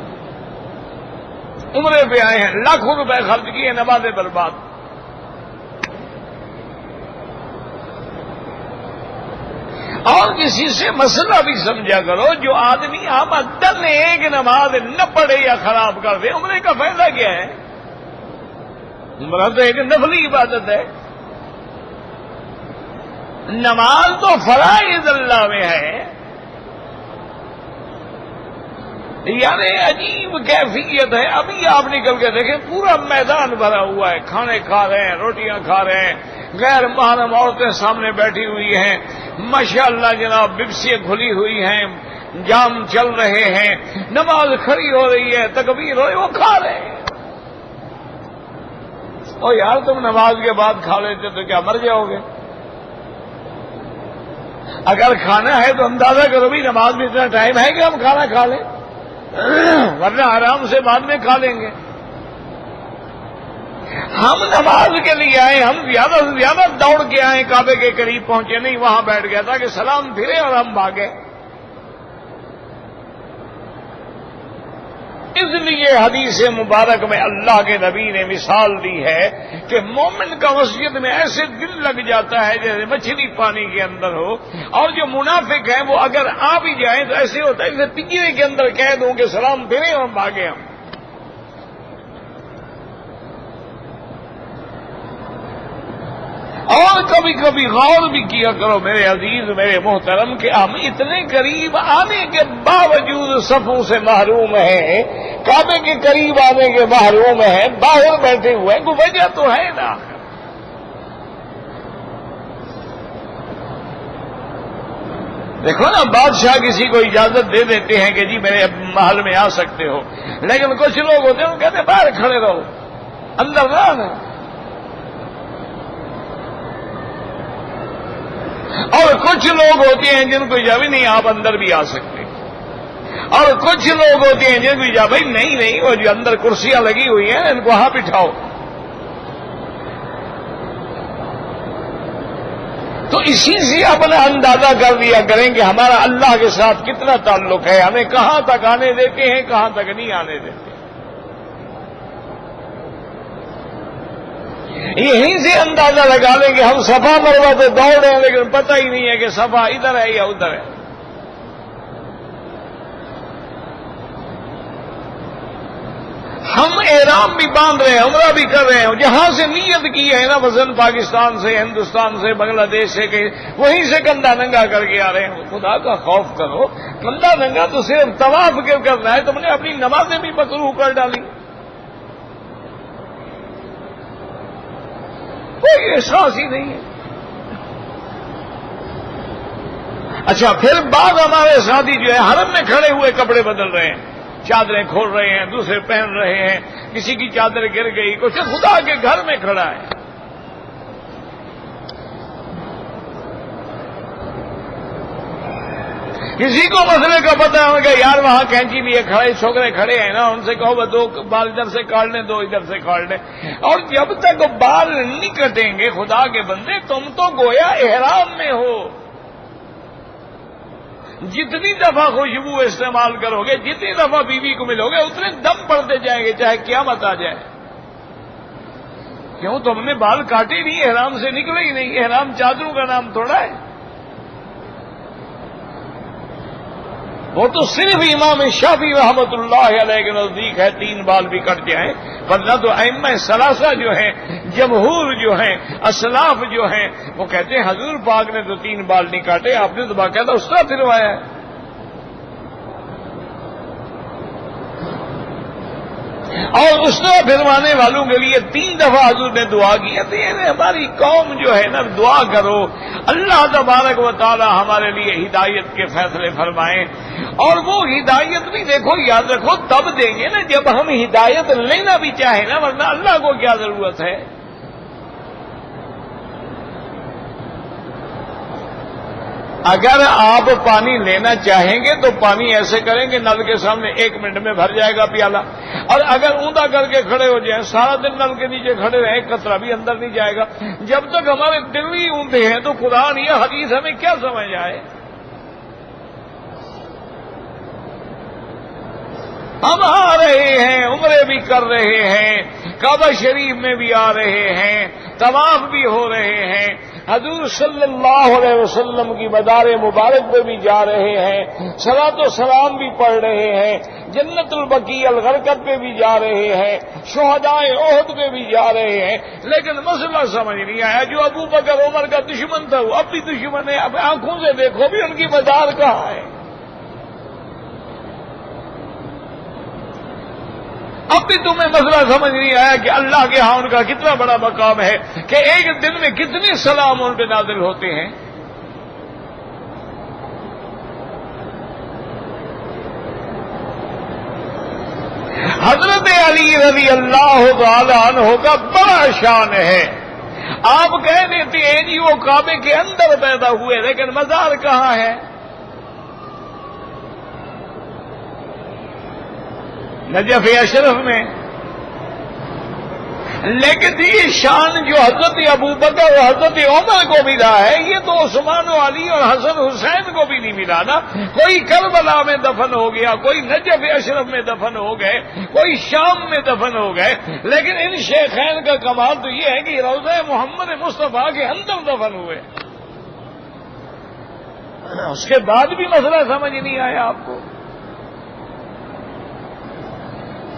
عمرے پہ آئے ہیں، لاکھوں روپے خرچ کیے، نمازیں برباد۔ اور کسی سے مسئلہ بھی سمجھا کرو، جو آدمی آمدن ایک نماز نہ پڑھے یا خراب کر دے، عمرے کا فائدہ کیا ہے؟ عمرہ تو ایک نفلی عبادت ہے، نماز تو فرائض اللہ میں ہے۔ یعنی عجیب کیفیت ہے۔ ابھی آپ نکل کے دیکھیں، پورا میدان بھرا ہوا ہے، کھانے کھا رہے ہیں، روٹیاں کھا رہے ہیں، غیر محرم عورتیں سامنے بیٹھی ہوئی ہیں، ماشاءاللہ جناب بپسیاں کھلی ہوئی ہیں، جام چل رہے ہیں، نماز کھڑی ہو رہی ہے، تکبیر ہو رہی ہے، وہ کھا رہے ہیں۔ اور یار تم نماز کے بعد کھا لیتے تو کیا مر جاؤ گے؟ اگر کھانا ہے تو اندازہ کرو بھی نماز میں اتنا ٹائم ہے کہ ہم کھانا کھا لیں، ورنہ آرام سے بعد میں کھا لیں گے۔ ہم نماز کے لیے آئے، ہم زیادہ سے زیادہ دوڑ کے آئے، کعبے کے قریب پہنچے نہیں، وہاں بیٹھ گیا تاکہ سلام پھرے اور ہم بھاگے۔ اس لیے حدیث مبارک میں اللہ کے نبی نے مثال دی ہے کہ مومن کا مسجد میں ایسے دل لگ جاتا ہے جیسے مچھلی پانی کے اندر ہو، اور جو منافق ہیں وہ اگر آ بھی جائیں تو ایسے ہوتا ہے جیسے پنجرے کے اندر قید ہوں کہ سلام پھرے اور بھاگے ہم۔ اور کبھی کبھی غور بھی کیا کرو میرے عزیز، میرے محترم، کہ ہم اتنے قریب آنے کے باوجود صفوں سے محروم ہیں، کعبے کے قریب آنے کے محروم ہیں، باہر بیٹھے ہوئے، کوئی وجہ تو ہے نا۔ دیکھو نا، بادشاہ کسی کو اجازت دے دیتے ہیں کہ جی میرے محل میں آ سکتے ہو، لیکن کچھ لوگ ہوتے ہیں وہ کہتے ہیں باہر کھڑے رہو، اندر نہ آنا۔ اور کچھ لوگ ہوتے ہیں جن کو اجازت نہیں، آپ اندر بھی آ سکتے، اور کچھ لوگ ہوتے ہیں جن کو اجازت بھائی نہیں وہ جو اندر کرسیاں لگی ہوئی ہیں ان کو وہاں بٹھاؤ۔ تو اسی سے اپنا اندازہ کر لیا کریں کہ ہمارا اللہ کے ساتھ کتنا تعلق ہے، ہمیں کہاں تک آنے دیتے ہیں، کہاں تک نہیں آنے دیتے۔ یہیں سے اندازہ لگا لیں کہ ہم صفا مروا تو دوڑ رہے ہیں لیکن پتہ ہی نہیں ہے کہ صفا ادھر ہے یا ادھر ہے۔ ہم احرام بھی باندھ رہے ہیں، عمرہ بھی کر رہے ہیں، جہاں سے نیت کی ہے نا مثلا پاکستان سے، ہندوستان سے، بنگلہ دیش سے، کہ وہیں سے کندھا ننگا کر کے آ رہے ہیں۔ خدا کا خوف کرو، کندھا ننگا تو صرف طواف کرنا ہے، تم نے اپنی نمازیں بھی مکروہ کر ڈالی، کوئی احساس ہی نہیں ہے۔ اچھا، پھر بعض ہمارے ساتھی جو ہے حرم میں کھڑے ہوئے کپڑے بدل رہے ہیں، چادریں کھول رہے ہیں، دوسرے پہن رہے ہیں، کسی کی چادر گر گئی، کچھ خدا کے گھر میں کھڑا ہے۔ کسی کو مسئلے کا پتہ ہوگا، یار وہاں کینچی لیے کھڑے چھوکرے کھڑے ہیں نا، ان سے کہو وہ دو بال ادھر سے کاٹ لیں، دو ادھر سے کاٹ لیں۔ اور جب تک بال نہیں کٹیں گے خدا کے بندے، تم تو گویا احرام میں ہو۔ جتنی دفعہ خوشبو استعمال کرو گے، جتنی دفعہ بیوی کو ملو گے، اتنے دم پڑتے جائیں گے چاہے قیامت آ جائے۔ کیوں؟ تم نے بال کاٹے نہیں، احرام سے نکلے ہی نہیں۔ احرام چادروں کا نام تھوڑا ہے، وہ تو صرف امام شافعی رحمت اللہ علیہ کے نزدیک ہے 3 بال بھی کٹ جائیں، ورنہ تو ائمہ ثلاثہ جو ہیں، جمہور جو ہیں، اسلاف جو ہیں، وہ کہتے ہیں حضور پاک نے تو 3 بال نہیں کاٹے، آپ نے تو باقاعدہ اس طرح پھروایا ہے۔ اور اس طرح پھروانے والوں کے لیے 3 دفعہ حضور نے دعا کی ہے۔ ہماری قوم جو ہے نا، دعا کرو اللہ تبارک و تعالی ہمارے لیے ہدایت کے فیصلے فرمائیں، اور وہ ہدایت بھی دیکھو یاد رکھو تب دیں گے نا جب ہم ہدایت لینا بھی چاہیں نا، ورنہ اللہ کو کیا ضرورت ہے۔ اگر آپ پانی لینا چاہیں گے تو پانی ایسے کریں کہ نل کے سامنے 1 منٹ میں بھر جائے گا پیالہ، اور اگر اوندا کر کے کھڑے ہو جائیں، سارا دن نل کے نیچے کھڑے رہیں، قطرہ بھی اندر نہیں جائے گا۔ جب تک ہمارے دل ہی اونده ہیں تو قرآن یا حدیث ہمیں کیا سمجھ آئے؟ ہم آ رہے ہیں، عمرے بھی کر رہے ہیں، کعبہ شریف میں بھی آ رہے ہیں، طواف بھی ہو رہے ہیں، حضور صلی اللہ علیہ وسلم کی مدار مبارک پہ بھی جا رہے ہیں، صلاۃ و سلام بھی پڑھ رہے ہیں، جنت البقیع الغرقد پہ بھی جا رہے ہیں، شہدائے احد پہ بھی جا رہے ہیں، لیکن مسئلہ سمجھ نہیں آیا۔ جو ابو بکر عمر کا دشمن تھا وہ اب بھی دشمن ہے، اب آنکھوں سے دیکھو بھی ان کی مدار کہاں ہے۔ اب بھی تمہیں مسئلہ سمجھ نہیں آیا کہ اللہ کے ہاں ان کا کتنا بڑا مقام ہے کہ ایک دن میں کتنے سلام ان پہ نازل ہوتے ہیں۔ حضرت علی رضی اللہ تعالی عنہ کا بڑا شان ہے۔ آپ کہہ دیتے ہیں جی وہ کعبے کے اندر پیدا ہوئے، لیکن مزار کہاں ہے؟ نجف اشرف میں۔ لیکن یہ شان جو حضرت ابو بکر اور حضرت عمر کو ملا ہے، یہ تو عثمان و علی اور حسن حسین کو بھی نہیں ملا نا۔ کوئی کربلا میں دفن ہو گیا، کوئی نجف اشرف میں دفن ہو گئے، کوئی شام میں دفن ہو گئے، لیکن ان شیخین کا کمال تو یہ ہے کہ روضہ محمد مصطفیٰ کے اندر دفن ہوئے۔ اس کے بعد بھی مسئلہ سمجھ نہیں آیا آپ کو؟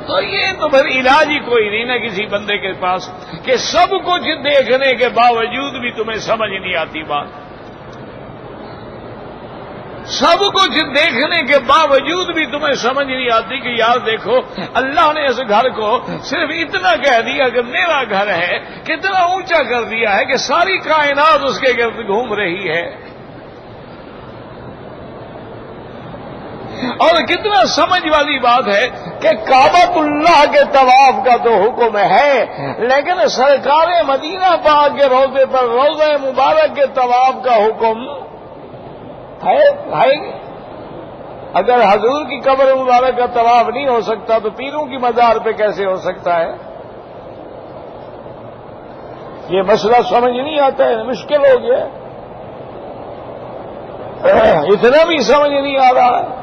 تو یہ تو پھر علاج ہی کوئی نہیں نا کسی بندے کے پاس کہ سب کچھ دیکھنے کے باوجود بھی تمہیں سمجھ نہیں آتی بات۔ سب کچھ دیکھنے کے باوجود بھی تمہیں سمجھ نہیں آتی کہ یار دیکھو اللہ نے اس گھر کو صرف اتنا کہہ دیا کہ میرا گھر ہے، کتنا اونچا کر دیا ہے کہ ساری کائنات اس کے گرد گھوم رہی ہے۔ اور کتنا سمجھ والی بات ہے کہ کعبۃ اللہ کے طواف کا تو حکم ہے، لیکن سرکار مدینہ پاک کے روضے پر روضہ مبارک کے طواف کا حکم ہے۔ اگر حضور کی قبر مبارک کا طواف نہیں ہو سکتا تو پیروں کی مزار پہ کیسے ہو سکتا ہے؟ یہ مسئلہ سمجھ نہیں آتا ہے، مشکل ہو گیا، اتنا بھی سمجھ نہیں آ رہا ہے۔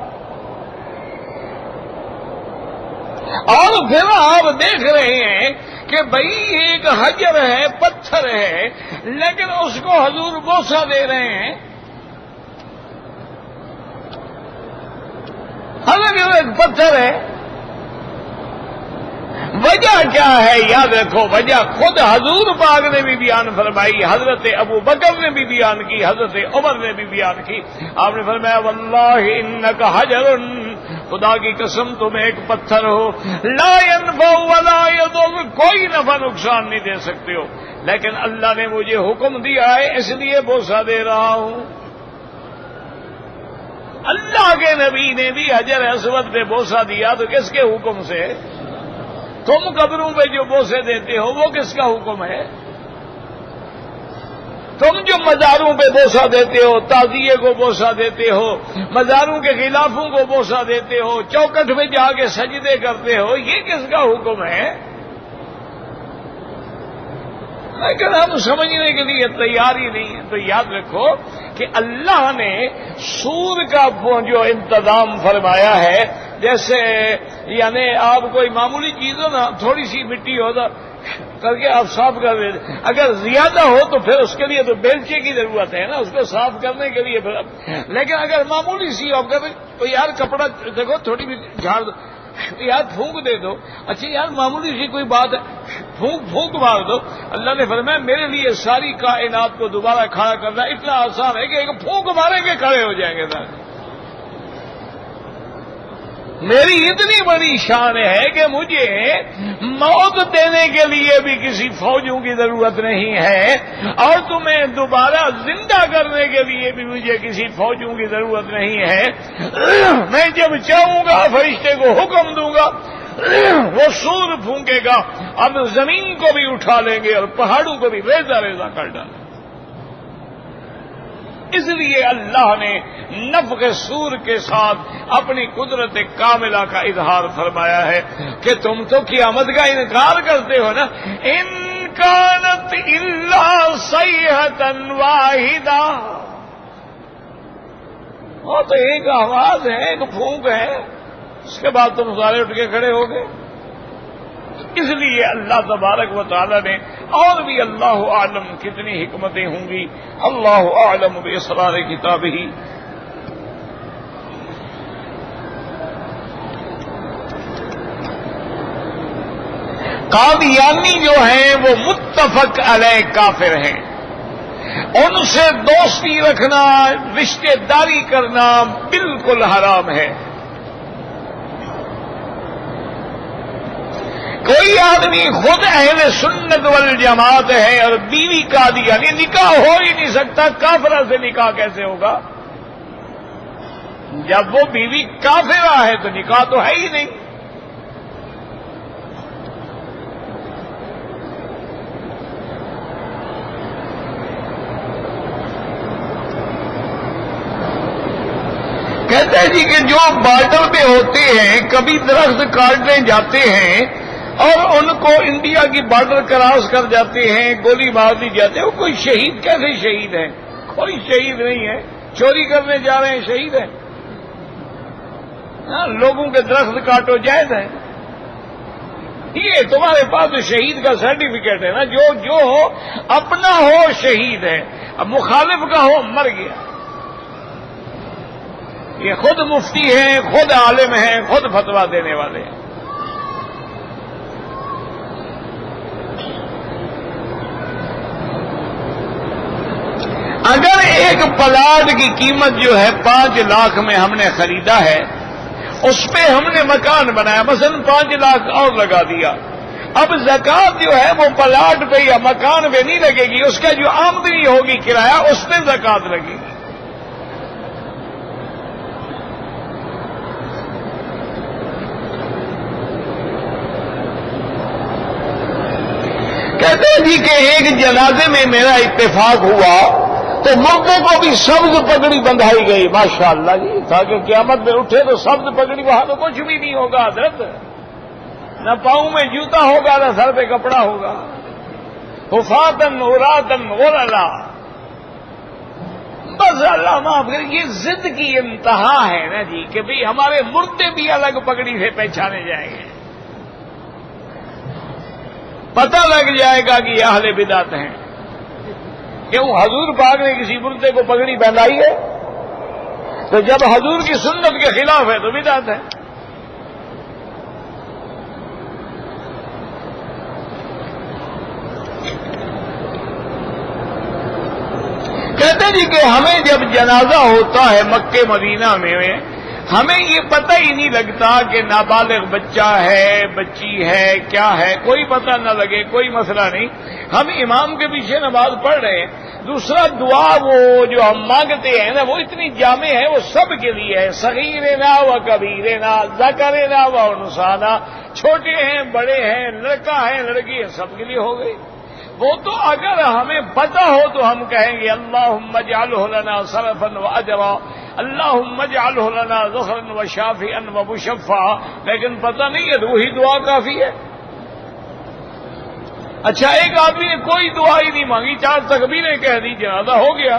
اور پھر آپ دیکھ رہے ہیں کہ بھئی ایک حجر ہے، پتھر ہے، لیکن اس کو حضور بوسہ دے رہے ہیں۔ حالانکہ وہ ایک پتھر ہے، وجہ کیا ہے؟ یاد رکھو، وجہ خود حضور پاک نے بھی بیان فرمائی، حضرت ابو بکر نے بھی بیان کی، حضرت عمر نے بھی بیان کی۔ آپ نے فرمایا واللہ انک حجر، خدا کی قسم تم ایک پتھر ہو، لا ينفع ولا يضر، کوئی نفع نقصان نہیں دے سکتے ہو، لیکن اللہ نے مجھے حکم دیا ہے اس لیے بوسہ دے رہا ہوں۔ اللہ کے نبی نے بھی حجر اسود پہ بوسہ دیا تو کس کے حکم سے؟ تم قبروں پہ جو بوسے دیتے ہو وہ کس کا حکم ہے؟ تم جو مزاروں پہ بوسہ دیتے ہو، تعزیے کو بوسہ دیتے ہو، مزاروں کے خلافوں کو بوسہ دیتے ہو، چوکٹ میں جا کے سجدے کرتے ہو، یہ کس کا حکم ہے؟ لیکن ہم سمجھنے کے لیے تیار ہی نہیں ہیں۔ تو یاد رکھو کہ اللہ نے سور کا جو انتظام فرمایا ہے، جیسے یعنی آپ کوئی معمولی چیز ہو نا، تھوڑی سی مٹی ہو تو کر کے آپ صاف کر دیتے، اگر زیادہ ہو تو پھر اس کے لیے تو بیلچے کی ضرورت ہے نا، اس کو صاف کرنے کے لیے پھر۔ لیکن اگر معمولی سی ہو کر تو یار کپڑا دیکھو تھوڑی بھی جھاڑ دو، یار پھونک دے دو، اچھا یار معمولی سی کوئی بات ہے، پھونک مار دو۔ اللہ نے فرمایا میرے لیے ساری کائنات کو دوبارہ کھڑا کرنا اتنا آسان ہے کہ ایک پھونک ماریں گے کھڑے ہو جائیں گے۔ میری اتنی بڑی شان ہے کہ مجھے موت دینے کے لیے بھی کسی فوجوں کی ضرورت نہیں ہے، اور تمہیں دوبارہ زندہ کرنے کے لیے بھی مجھے کسی فوجوں کی ضرورت نہیں ہے۔ میں جب چاہوں گا فرشتے کو حکم دوں گا، وہ سور پھونکے گا، اب زمین کو بھی اٹھا لیں گے اور پہاڑوں کو بھی ریزہ ریزہ کر ڈالیں۔ اس لیے اللہ نے نفخ سور کے ساتھ اپنی قدرت کاملہ کا اظہار فرمایا ہے کہ تم تو قیامت کا انکار کرتے ہو نا، ان کانت الا صیحۃ واحدہ، وہ تو ایک آواز ہے، ایک پھونک ہے، اس کے بعد تم سارے اٹھ کے کھڑے ہو گئے۔ اس لیے اللہ تبارک و تعالی نے، اور بھی اللہ عالم کتنی حکمتیں ہوں گی، اللہ عالم باسرار کتابہ۔ قادیانی جو ہیں وہ متفق علیہ کافر ہیں، ان سے دوستی رکھنا، رشتہ داری کرنا بالکل حرام ہے۔ کوئی آدمی خود اہل سنت والجماعت ہے اور بیوی قادیانی، نکاح ہو ہی نہیں سکتا، کافرہ سے نکاح کیسے ہوگا؟ جب وہ بیوی کافرہ ہے تو نکاح تو ہے ہی نہیں۔ کہتے ہیں جی کہ جو بارڈر پہ ہوتے ہیں، کبھی درخت کاٹنے جاتے ہیں اور ان کو انڈیا کی بارڈر کراس کر جاتے ہیں، گولی مار دی جاتے ہیں، وہ کوئی شہید کیسے شہید ہے؟ کوئی شہید نہیں ہے، چوری کرنے جا رہے ہیں شہید ہیں؟ لوگوں کے درخت کاٹو جائز ہے؟ یہ تمہارے پاس شہید کا سرٹیفکیٹ ہے نا، جو ہو اپنا ہو شہید ہے، اب مخالف کا ہو مر گیا۔ یہ خود مفتی ہیں، خود عالم ہیں، خود فتویٰ دینے والے ہیں۔ اگر ایک پلاٹ کی قیمت جو ہے 5 لاکھ میں ہم نے خریدا ہے، اس پہ ہم نے مکان بنایا، مثلا 5 لاکھ اور لگا دیا، اب زکوٰۃ جو ہے وہ پلاٹ پہ یا مکان پہ نہیں لگے گی، اس کا جو آمدنی ہوگی کرایہ اس پہ زکوٰۃ لگے گی۔ کہتے ہیں جی کہ ایک جنازے میں میرا اتفاق ہوا تو مردے کو بھی سبز پگڑی بندھائی گئی. ماشاءاللہ جی، تاکہ قیامت میں اٹھے تو سبز پگڑی، وہاں تو کچھ بھی نہیں ہوگا حضرت، نہ پاؤں میں جوتا ہوگا نہ سر پہ کپڑا ہوگا. حفاتن عراتن غرلا. بس اللہ معاف کرے، یہ ضد کی انتہا ہے نا جی کہ بھئی ہمارے مردے بھی الگ پگڑی سے پہچانے جائیں گے، پتہ لگ جائے گا کہ یہ اہل بدعت ہیں. کیوں؟ حضور پاک نے کسی مردے کو پگڑی پہنائی ہے، تو جب حضور کی سنت کے خلاف ہے تو بدعت ہے. کہتے جی کہ ہمیں جب جنازہ ہوتا ہے مکے مدینہ میں، ہمیں یہ پتہ ہی نہیں لگتا کہ نابالغ بچہ ہے بچی ہے کیا ہے، کوئی پتہ نہ لگے، کوئی مسئلہ نہیں. ہم امام کے پیچھے نماز پڑھ رہے ہیں. دوسرا دعا وہ جو ہم مانگتے ہیں نا وہ اتنی جامع ہے، وہ سب کے لیے ہے. صغیرنا و کبیرنا ذکرنا و انثانا، چھوٹے ہیں بڑے ہیں، لڑکا ہے لڑکی ہے، سب کے لیے ہو گئی. وہ تو اگر ہمیں پتہ ہو تو ہم کہیں گے اللہم اجعلہ لنا صرفا و اجرا، اللہم اجعلہ لنا ذخرا و شافعا و مشفعا، لیکن پتہ نہیں ہے تو وہی دعا کافی ہے. اچھا، ایک آدمی نے کوئی دعا ہی نہیں مانگی، 4 تکبیریں کہہ دی، جنازہ ہو گیا.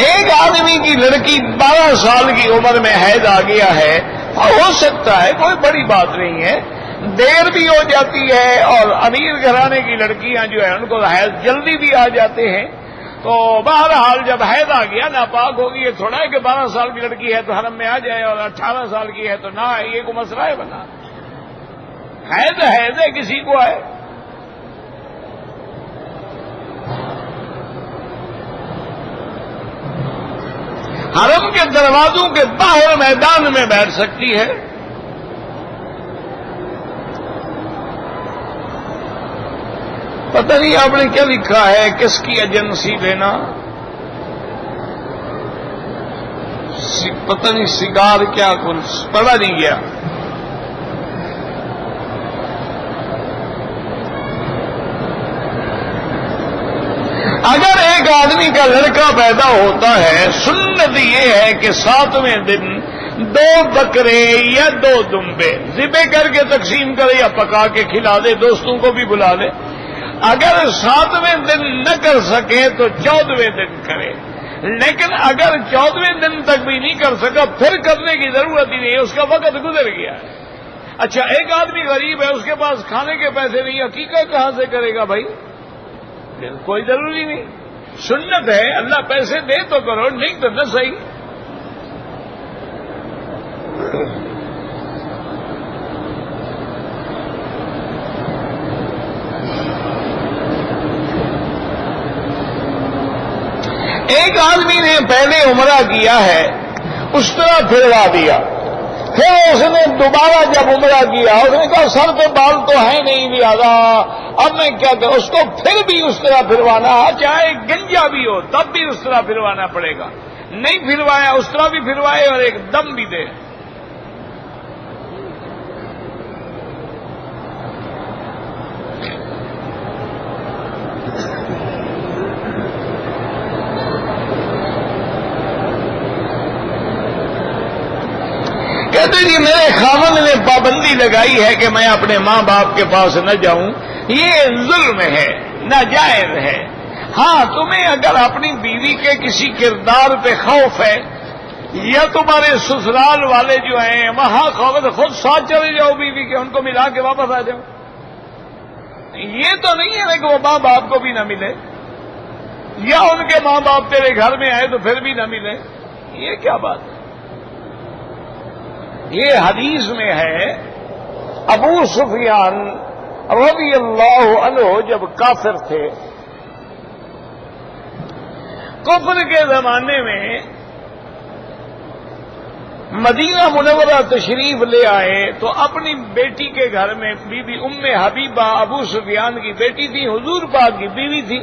ایک آدمی کی لڑکی 12 سال کی عمر میں حیض آ گیا ہے، ہو سکتا ہے کوئی بڑی بات نہیں ہے، دیر بھی ہو جاتی ہے، اور امیر گھرانے کی لڑکیاں جو ہیں ان کو حیض جلدی بھی آ جاتے ہیں. تو بہرحال جب حیض آ گیا ناپاک ہوگی، یہ تھوڑا ہے کہ 12 سال کی لڑکی ہے تو حرم میں آ جائے اور 18 سال کی ہے تو نہ آئے، یہ کوئی مسئلہ ہے بنا؟ حیض ہے، کسی کو ہے. حرم کے دروازوں کے باہر میدان میں بیٹھ سکتی ہے. پتہ نہیں آپ نے کیا لکھا ہے، کس کی ایجنسی لینا، پتہ نہیں سگار کیا کچھ پڑھا نہیں گیا. اگر ایک آدمی کا لڑکا پیدا ہوتا ہے، سنت یہ ہے کہ 7ویں دن 2 بکرے یا 2 دمبے ذبح کر کے تقسیم کرے یا پکا کے کھلا دے، دوستوں کو بھی بلا لے. اگر 7ویں دن نہ کر سکے تو 14ویں دن کرے، لیکن اگر 14ویں دن تک بھی نہیں کر سکا پھر کرنے کی ضرورت ہی نہیں ہے، اس کا وقت گزر گیا ہے. اچھا، ایک آدمی غریب ہے، اس کے پاس کھانے کے پیسے نہیں، عقیقہ کہاں سے کرے گا بھائی؟ کوئی ضروری نہیں، سنت ہے، اللہ پیسے دے تو کرو، نہیں تو نہ صحیح. ایک آدمی نے پہلے عمرہ کیا ہے، اس طرح پھروا دیا، پھر اس نے دوبارہ جب عمرہ کیا اس نے کہا سر پہ بال تو ہے نہیں لہذا اب میں کیا کروں، اس کو پھر بھی اس طرح پھروانا، چاہے گنجا بھی ہو تب بھی اس طرح پھروانا پڑے گا. نہیں پھروایا اس طرح بھی پھروائے اور ایک دم بھی دے. کہتے جی میرے خاوند نے پابندی لگائی ہے کہ میں اپنے ماں باپ کے پاس نہ جاؤں، یہ ظلم ہے، ناجائز ہے. ہاں، تمہیں اگر اپنی بیوی کے کسی کردار پہ خوف ہے یا تمہارے سسرال والے جو ہیں وہاں خوف ہے، خود ساتھ چلے جاؤ بیوی کے، ان کو ملا کے واپس آ جاؤ. یہ تو نہیں ہے کہ وہ ماں باپ کو بھی نہ ملے یا ان کے ماں باپ تیرے گھر میں آئے تو پھر بھی نہ ملے. یہ کیا بات ہے؟ یہ حدیث میں ہے ابو سفیان رضی اللہ عنہ جب کافر تھے، کفر کے زمانے میں مدینہ منورہ تشریف لے آئے تو اپنی بیٹی کے گھر میں بی بی ام حبیبہ ابو سفیان کی بیٹی تھی، حضور پاک کی بیوی تھی.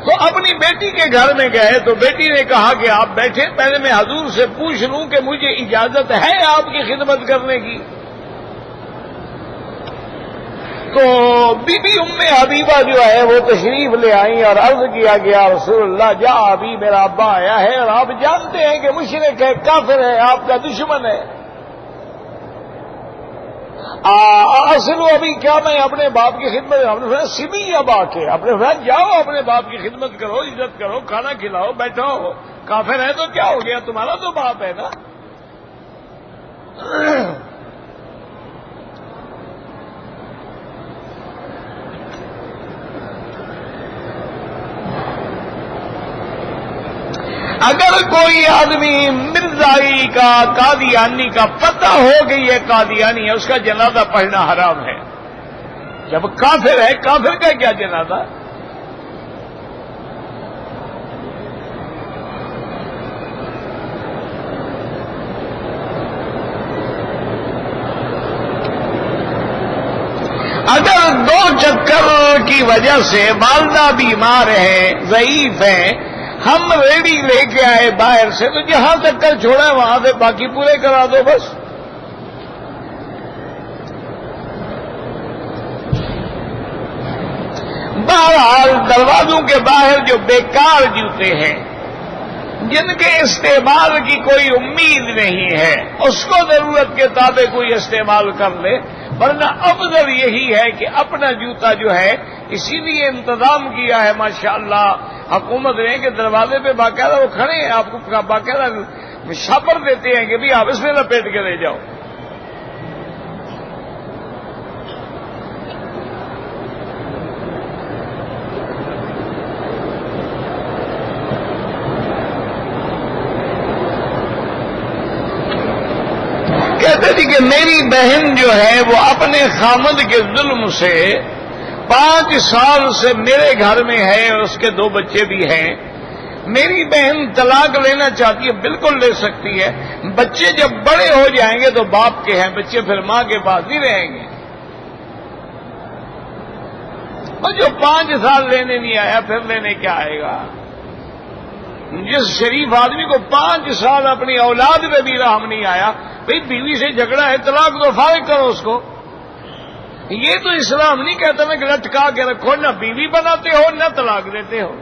تو اپنی بیٹی کے گھر میں گئے تو بیٹی نے کہا کہ آپ بیٹھے، پہلے میں حضور سے پوچھ لوں کہ مجھے اجازت ہے آپ کی خدمت کرنے کی۔ تو بی بی ام حبیبہ جو ہے وہ تشریف لے آئیں اور عرض کیا گیا رسول اللہ جا ابھی میرا ابا آیا ہے اور آپ جانتے ہیں کہ مشرک ہے، کافر ہے، آپ کا دشمن ہے، اصل ابھی کیا میں اپنے باپ کی خدمت، اپنے فرمایا سبھی ابا کے، اپنے فرمایا جاؤ اپنے باپ کی خدمت کرو، عزت کرو، کھانا کھلاؤ، بیٹھو، کافر ہے تو کیا ہو گیا، تمہارا تو باپ ہے نا۔ اگر کوئی آدمی مرزائی کا، قادیانی کا پتہ ہو گئی ہے قادیانی ہے، اس کا جنازہ پڑھنا حرام ہے۔ جب کافر ہے، کافر کا کیا جنازہ؟ اگر 2 چکر کی وجہ سے والدہ بیمار ہے، ضعیف ہے، ہم ریڈی لے کے آئے باہر سے، تو جہاں چکر چھوڑا وہاں سے باقی پورے کرا دو بس۔ بہرحال دروازوں کے باہر جو بیکار جوتے ہیں، جن کے استعمال کی کوئی امید نہیں ہے، اس کو ضرورت کے تابع کوئی استعمال کر لے، ورنہ افضل یہی ہے کہ اپنا جوتا جو ہے، اسی لیے انتظام کیا ہے ماشاءاللہ حکومت نے کہ دروازے پہ باقاعدہ وہ کھڑے ہیں، آپ کو باقاعدہ شاپر دیتے ہیں کہ بھی آپ اس میں لپیٹ کے لے جاؤ۔ کہتے تھے کہ میری بہن جو ہے وہ اپنے خامد کے ظلم سے 5 سال سے میرے گھر میں ہے اور اس کے 2 بچے بھی ہیں، میری بہن طلاق لینا چاہتی ہے، بالکل لے سکتی ہے، بچے جب بڑے ہو جائیں گے تو باپ کے ہیں، بچے پھر ماں کے پاس نہیں رہیں گے، اور جو 5 سال لینے نہیں آیا پھر لینے کیا آئے گا؟ جس شریف آدمی کو 5 سال اپنی اولاد میں بھی رحم نہیں آیا، بھئی بیوی سے جھگڑا ہے، طلاق تو فارغ کرو اس کو۔ یہ تو اسلام نہیں کہتا نا کہ لٹکا کے رکھو، نہ بیوی بناتے ہو نہ طلاق دیتے ہو۔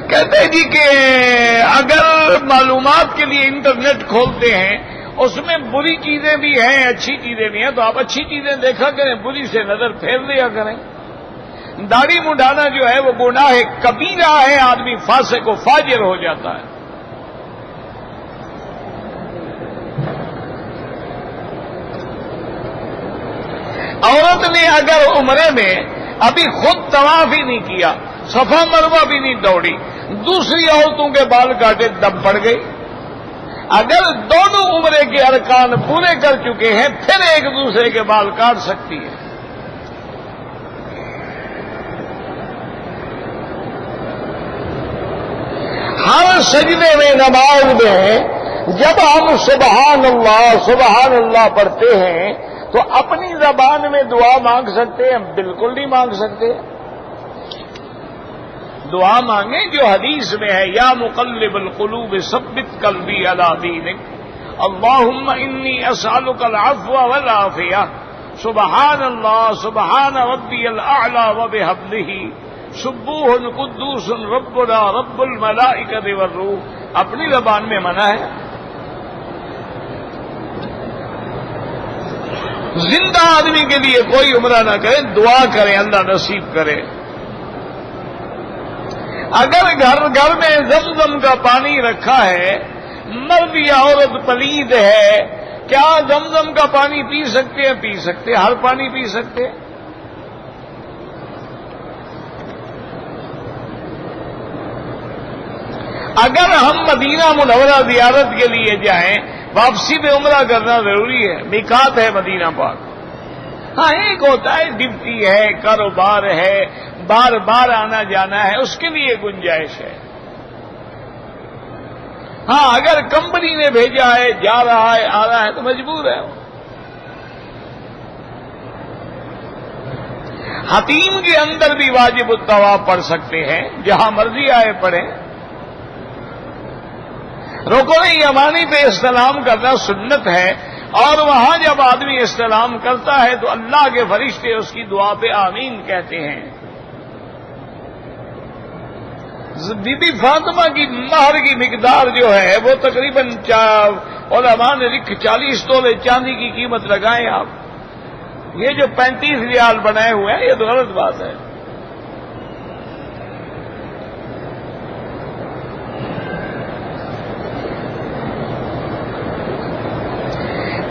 کہتے جی کہ اگر معلومات کے لیے انٹرنیٹ کھولتے ہیں، اس میں بری چیزیں بھی ہیں، اچھی چیزیں بھی ہیں، تو آپ اچھی چیزیں دیکھا کریں، بری سے نظر پھیر لیا کریں۔ داڑھی منڈانا جو ہے وہ گناہ کبیرہ ہے، آدمی فاسق و فاجر ہو جاتا ہے۔ عورت نے اگر عمرے میں ابھی خود طواف ہی نہیں کیا، صفا مروہ بھی نہیں دوڑی، دوسری عورتوں کے بال کاٹے، دم پڑ گئی۔ اگر دونوں عمرے کے ارکان پورے کر چکے ہیں پھر ایک دوسرے کے بال کاٹ سکتی ہے۔ ہر سجدے میں نماز میں جب ہم سبحان اللہ پڑھتے ہیں تو اپنی زبان میں دعا مانگ سکتے ہیں؟ بالکل نہیں مانگ سکتے۔ دعا مانگیں جو حدیث میں ہے، یا مقلب القلوب ثبت قلبی علی دینک، اللہم انی اسألک العفو والعافیہ، سبحان اللہ سبحان ربی الاعلی وبحمدہ، سبوح قدوس ربنا رب الملائکۃ والروح۔ اپنی زبان میں منع ہے۔ زندہ آدمی کے لیے کوئی عمرہ نہ کرے، دعا کریں اللہ نصیب کرے۔ اگر گھر میں زمزم کا پانی رکھا ہے، مرد یا عورت پلید ہے، کیا زمزم کا پانی پی سکتے ہیں؟ پی سکتے، ہر پانی پی سکتے۔ اگر ہم مدینہ منورہ زیارت کے لیے جائیں، واپسی میں عمرہ کرنا ضروری ہے، میقات ہے مدینہ پاک۔ ہاں ایک ہوتا ہے ڈپٹی ہے، کاروبار ہے، بار بار آنا جانا ہے، اس کے لیے گنجائش ہے۔ ہاں اگر کمپنی نے بھیجا ہے، جا رہا ہے، آ رہا ہے تو مجبور ہے۔ حتیم کے اندر بھی واجب الطواف پڑھ سکتے ہیں، جہاں مرضی آئے پڑھیں۔ رکن یمانی پہ استلام کرنا سنت ہے، اور وہاں جب آدمی استلام کرتا ہے تو اللہ کے فرشتے اس کی دعا پہ آمین کہتے ہیں۔ بی بی فاطمہ کی مہر کی مقدار جو ہے وہ تقریباً علماء نے 40 تولے چاندی کی قیمت لگائیں آپ۔ یہ جو 35 ریال بنائے ہوئے ہیں یہ تو غلط بات ہے۔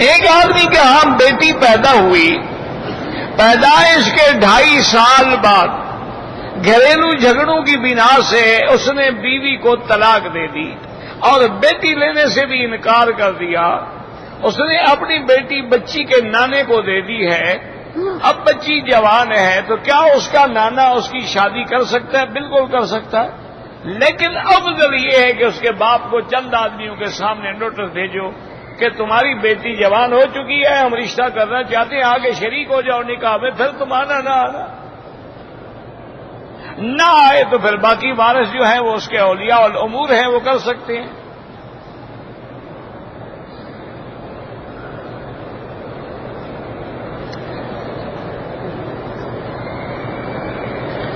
ایک آدمی کے ہاں بیٹی پیدا ہوئی، پیدائش کے 2.5 سال بعد گھریلو جھگڑوں کی بنا سے اس نے بیوی کو طلاق دے دی اور بیٹی لینے سے بھی انکار کر دیا۔ اس نے اپنی بیٹی بچی کے نانے کو دے دی ہے۔ اب بچی جوان ہے تو کیا اس کا نانا اس کی شادی کر سکتا ہے؟ بالکل کر سکتا ہے، لیکن افضل یہ ہے کہ اس کے باپ کو چند آدمیوں کے سامنے نوٹس بھیجو کہ تمہاری بیٹی جوان ہو چکی ہے، ہم رشتہ کرنا چاہتے ہیں، آگے شریک ہو جاؤ نکاح میں، پھر تم آنا نہ آنا، نہ آئے تو پھر باقی وارث جو ہیں وہ اس کے اولیاء والامور ہیں، وہ کر سکتے ہیں۔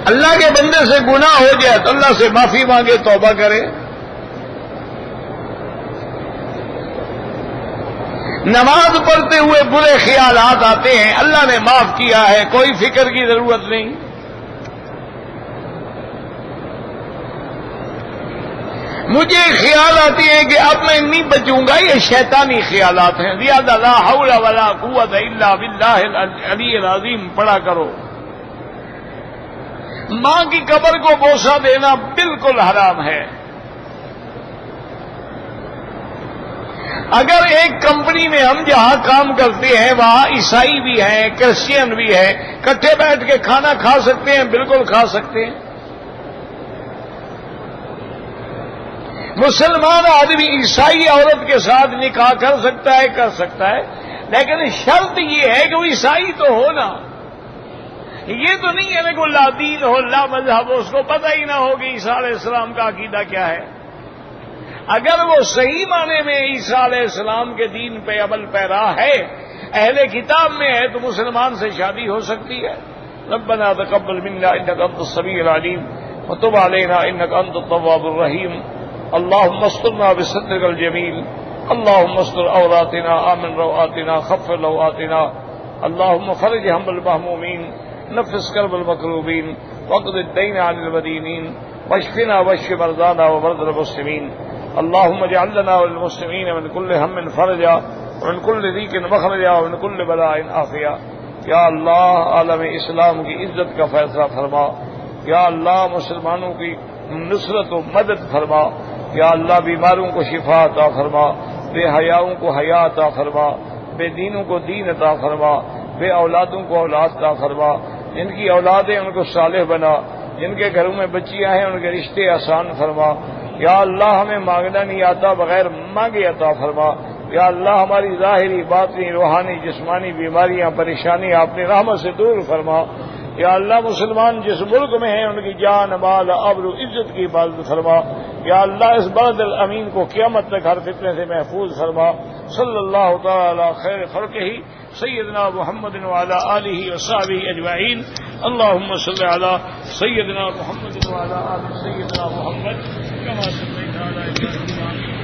اللہ کے بندے سے گناہ ہو جائے تو اللہ سے معافی مانگے، توبہ کرے۔ نماز پڑھتے ہوئے برے خیالات آتے ہیں، اللہ نے معاف کیا ہے، کوئی فکر کی ضرورت نہیں۔ مجھے خیال آتی ہے کہ اب میں نہیں بچوں گا، یہ شیطانی خیالات ہیں۔ زیادہ لا حول ولا قوت الا باللہ العلی العظیم پڑھا کرو۔ ماں کی قبر کو بوسہ دینا بالکل حرام ہے۔ اگر ایک کمپنی میں ہم جہاں کام کرتے ہیں وہاں عیسائی بھی ہیں، کرسچین بھی ہیں، کٹھے بیٹھ کے کھانا کھا سکتے ہیں؟ بالکل کھا سکتے ہیں۔ مسلمان آدمی عیسائی عورت کے ساتھ نکاح کر سکتا ہے؟ کر سکتا ہے، لیکن شرط یہ ہے کہ وہ عیسائی تو ہو نا۔ یہ تو نہیں ہے کہ لا دین ہو لا مذہب ہو، اس کو پتہ ہی نہ ہو کہ عیسیٰ علیہ السلام کا عقیدہ کیا ہے۔ اگر وہ صحیح معنی میں عیسیٰ علیہ السلام کے دین پہ عمل پیرا ہے، اہل کتاب میں ہے، تو مسلمان سے شادی ہو سکتی ہے۔ ربنا تقبل منا انک انت السمیع العلیم وتب علینا انک انت التواب الرحیم اللهم استرنا بسترك الجميل اللهم استر عوراتنا آمن روآتنا خفر روآتنا اللهم فرج هم المهمومين نفس كرب المكروبين واقض الدين عن المدينين واشفنا واشف مرضانا ومرضى المسلمين اللهم اجعل لنا وللمسلمين من كل هم فرجا ومن كل ضيق مخرجا ومن كل بلاء عافيا۔ یا اللہ عالم اسلام کی عزت کا فیصلہ فرما، یا اللہ مسلمانوں کی نصرت و مدد فرما، یا اللہ بیماروں کو شفا عطا فرما، بے حیاؤں کو حیا عطا فرما، بے دینوں کو دین عطا فرما، بے اولادوں کو اولاد عطا فرما، جن کی اولادیں ان کو صالح بنا، جن کے گھروں میں بچیاں ہیں ان کے رشتے آسان فرما۔ یا اللہ ہمیں مانگنا نہیں آتا، بغیر مانگے عطا فرما۔ یا اللہ ہماری ظاہری باطنی روحانی جسمانی بیماریاں پریشانی اپنی رحمت سے دور فرما۔ یا اللہ مسلمان جس ملک میں ہیں ان کی جان مال آبرو عزت کی حفاظت فرما۔ یا اللہ اس بلد الامین کو قیامت تک ہر فتنے سے محفوظ فرما۔ صلی اللہ تعالی خیر خلقہ سیدنا محمد وعلی آلہ وصحبہ اجمعین۔ اللہم صلی علی سیدنا محمد وعلی آل سیدنا محمد کما صلیت علی ابراہیم